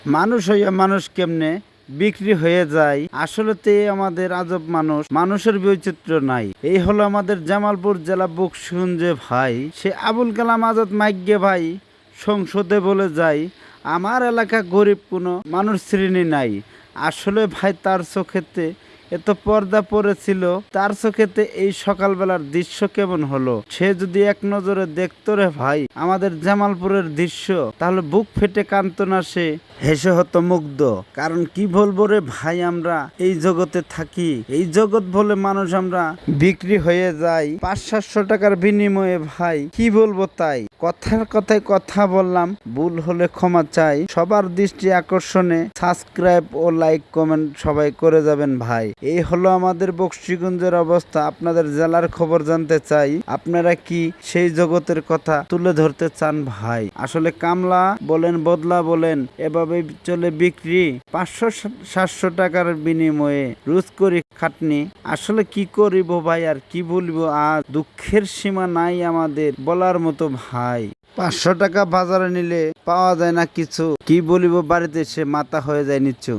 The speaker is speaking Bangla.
মানুষ হইয়া মানুষ কেমনে বিক্রি হয়ে যায়। আসলেতে আমাদের আজব মানুষ, মানুষের বৈচিত্র্য নাই। এই হলো আমাদের জামালপুর জেলা বকশীগঞ্জে ভাই। সে আবুল কালাম আজাদ মাইগ্যে ভাই সংসদে বলে যায় আমার এলাকা গরিব কোনো মানুষ শ্রেণী নাই। আসলে ভাই তার চোখেতে এত পর্দা পড়েছিল, তার চোখেতে এই সকালবেলার দৃশ্য কেমন হলো। সে যদি এক নজরে দেখতো রে ভাই আমাদের জামালপুরের দৃশ্য, তাহলে বুক ফেটে কাঁদতো না সে, হেসে হতো মুগ্ধ। কারণ কি বলবো রে ভাই, আমরা এই জগতে থাকি, এই জগৎ বলে মানুষ আমরা বিক্রি হয়ে যাই 500-700 টাকার বিনিময়ে। ভাই কি বলবো, তাই কথার কথায় কথা বললাম, ভুল হলে ক্ষমা চাই। সবার দৃষ্টি আকর্ষণে সাবস্ক্রাইব ও লাইক কমেন্ট সবাই করে যাবেন ভাই। এই হলো আমাদের বকশীগঞ্জের অবস্থা। আপনাদের জেলার খবর জানতে চাই, আপনারা কি সেই জগতের কথা তুলে ধরতে চান ভাই? আসলে কামলা বলেন বদলা বলেন এভাবে চলে বিক্রি 500-700 টাকার বিনিময়ে, রোজ করি খাটনি। আসলে কি করিব ভাই, আর কি বলবো, আর দুঃখের সীমা নাই আমাদের বলার মতো ভাই। 500 টাকা বাজারে নিলে পাওয়া যায় না কিছু, কি বলিব, বাড়িতে সে মাথা হয়ে যায় নিচু।